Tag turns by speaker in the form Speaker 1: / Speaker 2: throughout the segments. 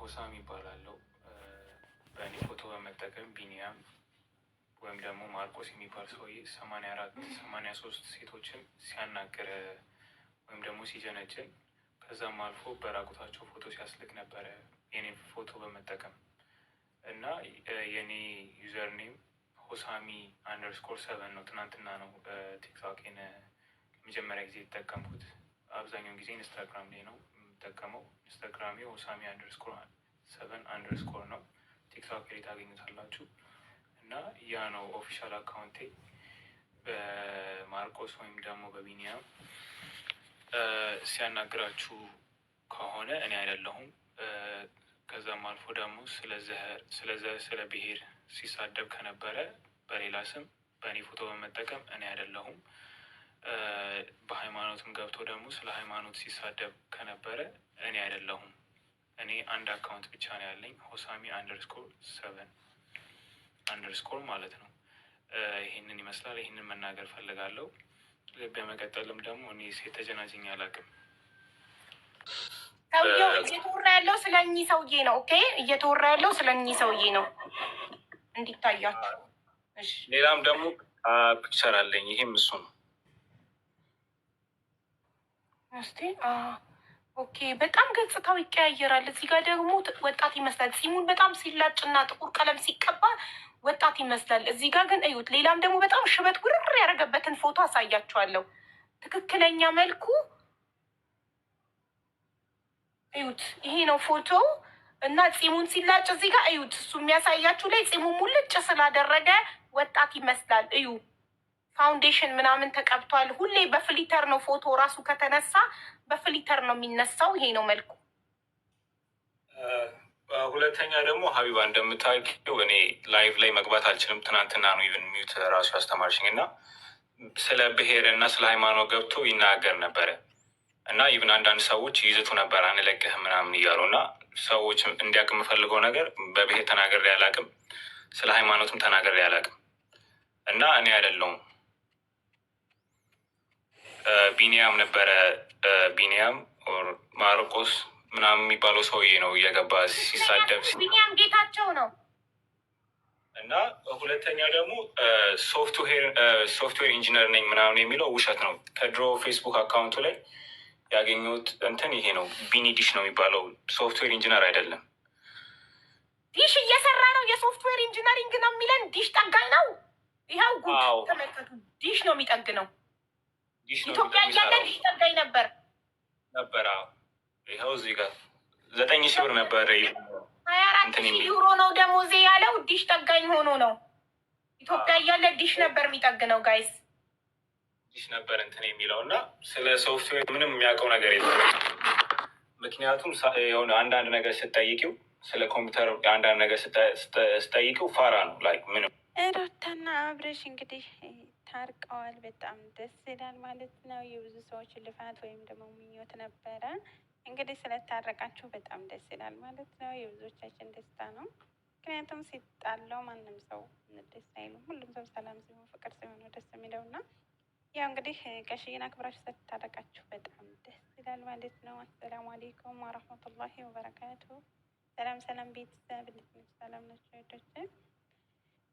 Speaker 1: ሆሳም ይባላለው። በእኔ ፎቶ በመጠቀም ቢኒያም ወይም ደግሞ ማርቆስ የሚባል ሰውዬ 83 ሴቶችን ሲያናግር ወይም ደግሞ ሲጀነጅን ከዛም አልፎ በራቁታቸው ፎቶ ሲያስልክ ነበረ የኔ ፎቶ በመጠቀም እና የኔ ዩዘር ኔም ሆሳሚ_7 ነው። ትናንትና ነው ቲክቶክን ለመጀመሪያ ጊዜ የተጠቀምኩት። አብዛኛውን ጊዜ ኢንስታግራም ላይ ነው የምጠቀመው። ኢንስታግራሜ ሆሳሚ_7_ ነው። ቲክቶክ ላይ ታገኙታላችሁ። እና ያ ነው ኦፊሻል አካውንቴ። በማርቆስ ወይም ደግሞ በቢኒያም ሲያናግራችሁ ከሆነ እኔ አይደለሁም። ከዛም አልፎ ደግሞ ስለ ብሔር ሲሳደብ ከነበረ በሌላ ስም በእኔ ፎቶ በመጠቀም እኔ አይደለሁም። በሃይማኖትም ገብቶ ደግሞ ስለ ሃይማኖት ሲሳደብ ከነበረ እኔ አይደለሁም። እኔ አንድ አካውንት ብቻ ነው ያለኝ፣ ሆሳሚ_7_ ማለት ነው። ይህንን ይመስላል። ይህንን መናገር ፈልጋለሁ። በመቀጠልም ደግሞ እኔ ሴት ተጀናጅኝ አላውቅም።
Speaker 2: ሰውየው እየተወራ ያለው ስለ እኚህ ሰውዬ ነው። ኦኬ፣ እየተወራ ያለው ስለ እኚህ ሰውዬ ነው እንዲታያችሁ።
Speaker 1: ሌላም ደግሞ ፒክቸር አለኝ። ይሄም እሱ ነው።
Speaker 2: እስቲ ኦኬ፣ በጣም ገጽታው ይቀያየራል። እዚህ ጋር ደግሞ ወጣት ይመስላል። ጺሙን በጣም ሲላጭ እና ጥቁር ቀለም ሲቀባ ወጣት ይመስላል። እዚህ ጋር ግን እዩት። ሌላም ደግሞ በጣም ሽበት ጉርር ያደረገበትን ፎቶ አሳያችኋለሁ። ትክክለኛ መልኩ እዩት። ይሄ ነው ፎቶ እና ጺሙን ሲላጭ እዚህ ጋር እዩት። እሱ የሚያሳያችሁ ላይ ጺሙን ሙልጭ ስላደረገ ወጣት ይመስላል። እዩ፣ ፋውንዴሽን ምናምን ተቀብቷል። ሁሌ በፍሊተር ነው ፎቶ ራሱ ከተነሳ በፍሊተር ነው የሚነሳው። ይሄ ነው መልኩ።
Speaker 1: ሁለተኛ ደግሞ ሀቢባ እንደምታውቂው እኔ ላይቭ ላይ መግባት አልችልም። ትናንትና ነው ኢቨን ሚዩት ራሱ ያስተማርሽኝ እና ስለ ብሔር እና ስለ ሃይማኖት ገብቶ ይናገር ነበረ እና ኢቨን አንዳንድ ሰዎች ይዝቱ ነበር አንለቅህም ምናምን እያሉ እና ሰዎች እንዲያውቅ የምፈልገው ነገር በብሔር ተናግሬ አላውቅም፣ ስለ ሃይማኖትም ተናግሬ አላውቅም እና እኔ አይደለሁም ቢኒያም ነበረ። ቢኒያም ማርቆስ ምናምን የሚባለው ሰውዬ ነው እየገባ ሲሳደብ።
Speaker 2: ቢኒያም ጌታቸው ነው።
Speaker 1: እና ሁለተኛ ደግሞ ሶፍትዌር ኢንጂነር ነኝ ምናምን የሚለው ውሸት ነው። ከድሮ ፌስቡክ አካውንቱ ላይ ያገኘሁት እንትን ይሄ ነው። ቢኒ ዲሽ ነው የሚባለው፣ ሶፍትዌር ኢንጂነር አይደለም።
Speaker 2: ዲሽ እየሰራ ነው። የሶፍትዌር ኢንጂነሪንግ ነው የሚለን። ዲሽ ጠጋኝ ነው። ይኸው ጉድ ተመልከቱ። ዲሽ ነው የሚጠግነው። ኢትዮጵያ እያለ ዲሽ ጠጋኝ ነበር።
Speaker 1: ይኸው እዚህ ጋር 9,000 ብር ነበር።
Speaker 2: 24,000 ዩሮ ነው ደሞዜ ያለው። ዲሽ ጠጋኝ ሆኖ ነው። ኢትዮጵያ እያለ ዲሽ ነበር የሚጠግነው። ጋይስ
Speaker 1: ዲሽ ነበር እንትን የሚለው እና ስለ ሶፍትዌር ምንም የሚያውቀው ነገር የለም። ምክንያቱም የሆነ አንዳንድ ነገር ስጠይቂው ስለ ኮምፒውተር አንዳንድ ነገር ስጠይቂው ፋራ ነው። ላይክ ምንም።
Speaker 3: ሩታና አብርሽ እንግዲህ ታርቀዋል። በጣም ደስ ይላል ማለት ነው። የብዙ ሰዎች ልፋት ወይም ደግሞ ምኞት ነበረ። እንግዲህ ስለታረቃችሁ በጣም ደስ ይላል ማለት ነው። የብዙዎቻችን ደስታ ነው። ምክንያቱም ሲጣለው ማንም ሰው ደስ አይሉም። ሁሉም ሰው ሰላም ሲሆን ፍቅር ሲሆን ደስ የሚለው እና ያው እንግዲህ ቀሽዬን አክብራችሁ ስለታረቃችሁ በጣም ደስ ይላል ማለት ነው። አሰላሙ አሌይኩም ወረህመቱላሂ ወበረካቱ። ሰላም ቤተሰብ፣ እንዴት ናችሁ? ሰላም ናችሁ? ወዶች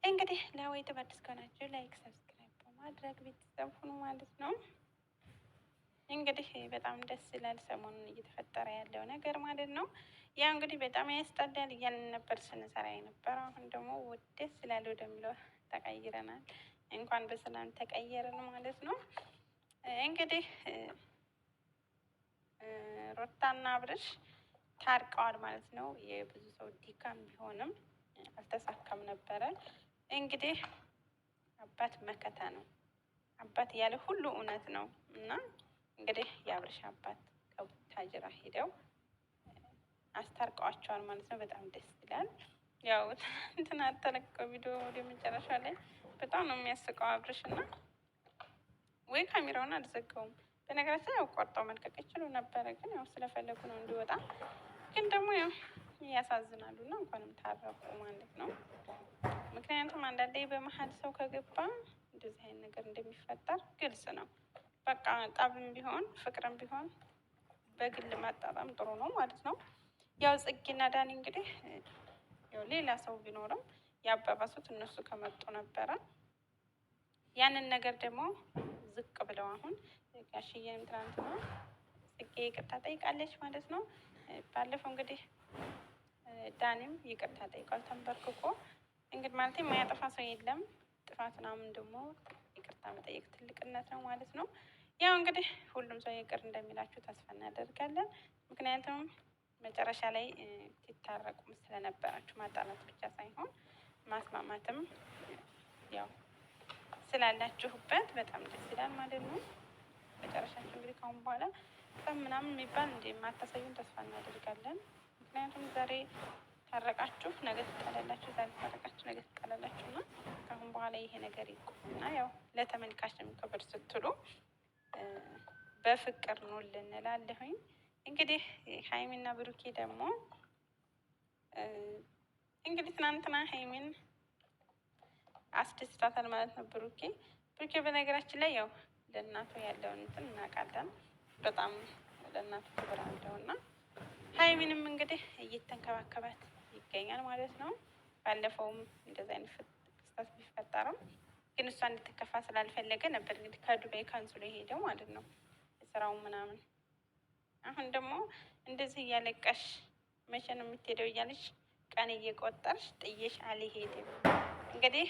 Speaker 3: እንግዲህ ለወይት በአዲስ ከሆናችሁ ላይክ ሰብስክራይብ በማድረግ ቤተሰብ ሁኑ ማለት ነው። እንግዲህ በጣም ደስ ይላል ሰሞኑን እየተፈጠረ ያለው ነገር ማለት ነው። ያው እንግዲህ በጣም ያስጠላል እያልን ነበር ስንሰራ የነበረው። አሁን ደግሞ ደስ ይላል ወደሚለው ተቀይረናል። እንኳን በሰላም ተቀየርን ማለት ነው። እንግዲህ ሩታና አብርሽ ታርቀዋል ማለት ነው። የብዙ ሰው ዲካም ቢሆንም አልተሳካም ነበረ። እንግዲህ አባት መከታ ነው። አባት ያለ ሁሉ እውነት ነው እና እንግዲህ የአብርሽ አባት ከቡታጅራ ሄደው አስታርቀዋቸዋል ማለት ነው። በጣም ደስ ይላል። ያው እንትን አልተለቀቀው ቪዲዮ ወደ መጨረሻ ላይ በጣም ነው የሚያስቀው አብርሽ እና ወይ ካሜራውን አልዘጋውም። በነገራችን ያው ቆርጠው መልቀቅ ይችሉ ነበረ፣ ግን ያው ስለፈለጉ ነው እንዲወጣ። ግን ደግሞ ያው ያሳዝናሉ እና እንኳንም ታረቁ ማለት ነው። ምክንያቱም አንዳንዴ በመሀል ሰው ከገባ እንደዚህ አይነት ነገር እንደሚፈጠር ግልጽ ነው። በቃ ጠብም ቢሆን ፍቅርም ቢሆን በግል ማጣጣም ጥሩ ነው ማለት ነው። ያው ጽጌና ዳኒ እንግዲህ ያው ሌላ ሰው ቢኖርም ያባባሱት እነሱ ከመጡ ነበረ። ያንን ነገር ደግሞ ዝቅ ብለው አሁን ጋሽዬንም ትናንትና ጽጌ ይቅርታ ጠይቃለች ማለት ነው። ባለፈው እንግዲህ ዳኒም ይቅርታ ጠይቋል ተንበርክኮ። እንግዲህ ማለት የማያጠፋ ሰው የለም። ጥፋት ምናምን ደግሞ ይቅርታ መጠየቅ ትልቅነት ነው ማለት ነው። ያው እንግዲህ ሁሉም ሰው ይቅር እንደሚላችሁ ተስፋ እናደርጋለን። ምክንያቱም መጨረሻ ላይ ሲታረቁም ስለነበራችሁ ማጣላት ብቻ ሳይሆን ማስማማትም ያው ስላላችሁበት በጣም ደስ ይላል ማለት ነው። መጨረሻችሁ እንግዲህ ካሁን በኋላ በጣም ምናምን የሚባል እንደማታሳዩን ተስፋ እናደርጋለን። ምክንያቱም ዛሬ ታረቃችሁ ነገ ትጣላላችሁ፣ ዛሬ ታረቃችሁ ነገ ትጣላላችሁ እና ካሁን በኋላ ይሄ ነገር ይቆምና ያው ለተመልካችም ክብር ስትሉ በፍቅር ነው ልንላለሁኝ። እንግዲህ ሀይሚና ብሩኬ ደግሞ እንግዲህ ትናንትና ሀይሚን አስደስታታል ማለት ነው። ብሩኬ በነገራችን ላይ ያው ለእናቱ ያለውን እንትን እናውቃለን። በጣም ለእናቱ ክብር አለው እና ሀይሚንም እንግዲህ እየተንከባከባት ይገኛል ማለት ነው። ባለፈውም እንደዚ አይነት ክስተት ቢፈጠርም ግን እሷ እንድትከፋ ስላልፈለገ ነበር እንግዲህ ከዱባይ ካንስሎ የሄደው ማለት ነው ስራውን ምናምን። አሁን ደግሞ እንደዚህ እያለቀሽ መቼ ነው የምትሄደው እያለች ቀን እየቆጠርሽ ጥዬሽ አልሄድም እንግዲህ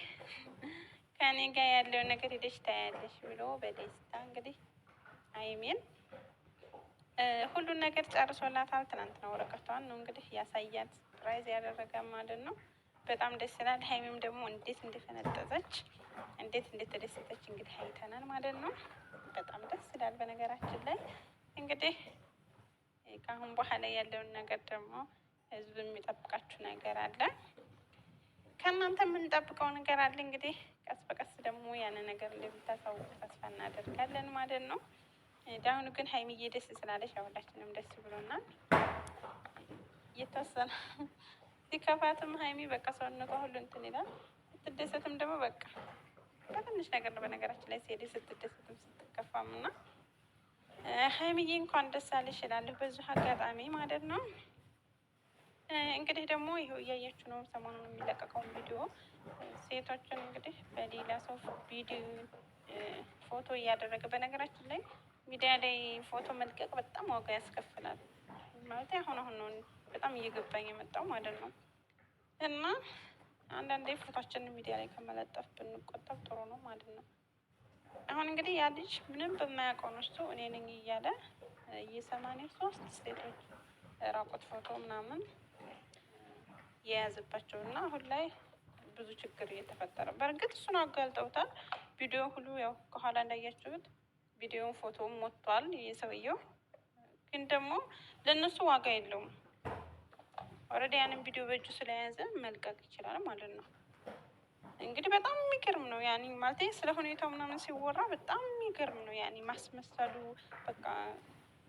Speaker 3: ከእኔ ጋር ያለውን ነገር ሄደሽ ታያለሽ ብሎ በደስታ እንግዲህ ሀይሚን ሁሉን ነገር ጨርሶላታል። ትናንትና ወረቀቷን ነው እንግዲህ ያሳያት ፕራይዝ ያደረገ ማለት ነው። በጣም ደስ ይላል። ሀይሚም ደግሞ እንዴት እንደፈነጠዘች እንዴት እንደተደሰተች እንግዲህ አይተናል ማለት ነው። በጣም ደስ ይላል። በነገራችን ላይ እንግዲህ ከአሁን በኋላ ያለውን ነገር ደግሞ ህዝብ የሚጠብቃችሁ ነገር አለ፣ ከእናንተ የምንጠብቀው ነገር አለ። እንግዲህ ቀስ በቀስ ደግሞ ያንን ነገር እንደምታሳውቁ ተስፋ እናደርጋለን ማለት ነው። ዳሁኑ ግን ሀይሚዬ ደስ ስላለች ሁላችንም ደስ ብሎናል። እየተወሰነ ሲከፋትም ሀይሚ በቃ ሰውነቷ ሁሉ እንትን ይላል፣ ስትደሰትም ደግሞ በቃ በትንሽ ነገር ነው። በነገራችን ላይ ሴት ስትደሰትም ስትከፋም እና ሀይሚዬ እንኳን ደስ አለሽ እላለሁ በዚሁ አጋጣሚ ማለት ነው። እንግዲህ ደግሞ ይኸው እያያችሁ ነው ሰሞኑን የሚለቀቀውን ቪዲዮ ሴቶችን እንግዲህ በሌላ ሰው ቪዲዮ ፎቶ እያደረገ በነገራችን ላይ ሚዲያ ላይ ፎቶ መልቀቅ በጣም ዋጋ ያስከፍላል ማለት አሁን ነው በጣም እየገባኝ የመጣው ማለት ነው። እና አንዳንዴ ፎቶችንን ሚዲያ ላይ ከመለጠፍ ብንቆጠብ ጥሩ ነው ማለት ነው። አሁን እንግዲህ ያ ልጅ ምንም በማያውቀው ነው እሱ እኔ ነኝ እያለ የ83 ሴቶች ራቆት ፎቶ ምናምን የያዘባቸው እና አሁን ላይ ብዙ ችግር እየተፈጠረ በእርግጥ እሱን አጋልጠውታል። ቪዲዮ ሁሉ ያው ከኋላ እንዳያችሁት ቪዲዮን ፎቶም ወጥቷል የሰውየው፣ ግን ደግሞ ለእነሱ ዋጋ የለውም። ኦልሬዲ ያንን ቪዲዮ በእጁ ስለያዘ መልቀቅ ይችላል ማለት ነው። እንግዲህ በጣም የሚገርም ነው ያኔ ማለት ስለ ሁኔታው ምናምን ሲወራ በጣም የሚገርም ነው ያኔ ማስመሰሉ በቃ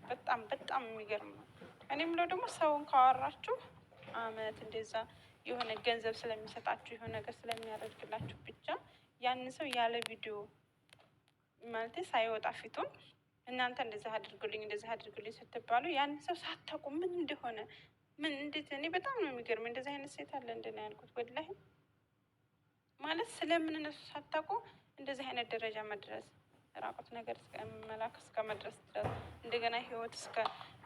Speaker 3: በጣም በጣም የሚገርም ነው። እኔ የምለው ደግሞ ሰውን ካወራችሁ አመት እንደዛ የሆነ ገንዘብ ስለሚሰጣችሁ የሆነ ነገር ስለሚያደርግላችሁ ብቻ ያንን ሰው ያለ ቪዲዮ ማለት ሳይወጣ ፊቱን እናንተ እንደዚህ አድርጉልኝ ስትባሉ ያንን ሰው ሳታውቁ ምን እንደሆነ ምን እንዴት እኔ በጣም ነው የሚገርም። እንደዚህ አይነት ሴት አለ እንደ ነው ያልኩት ወላሂ ማለት ስለምን እነሱ ሳታውቁ እንደዚህ አይነት ደረጃ መድረስ ራቆት ነገር መላክ እስከ መድረስ ድረስ እንደገና ህይወት እስከ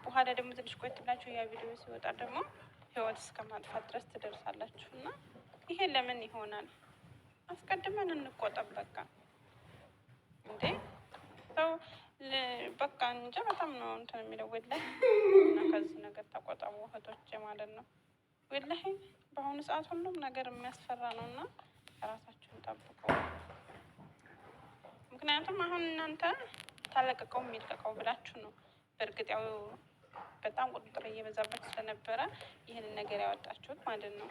Speaker 3: በኋላ ደግሞ ትንሽ ቆይት ብላችሁ ያ ቪዲዮ ሲወጣ ደግሞ ህይወት እስከ ማጥፋት ድረስ ትደርሳላችሁ። እና ይሄ ለምን ይሆናል? አስቀድመን እንቆጠብ በቃ እንዴ ሰው በቃ እንጃ በጣም ነው እንትን የሚለው ወላሂ። እና ከዚህ ነገር ተቆጠቡ እህቶቼ ማለት ነው። ወላሂ በአሁኑ ሰዓት ሁሉም ነገር የሚያስፈራ ነው እና ራሳችሁን ጠብቁ። ምክንያቱም አሁን እናንተ ታለቀቀው የሚለቀቀው ብላችሁ ነው። በእርግጥ ያው በጣም ቁጥጥር እየበዛበት ስለነበረ ይህንን ነገር ያወጣችሁት ማለት ነው።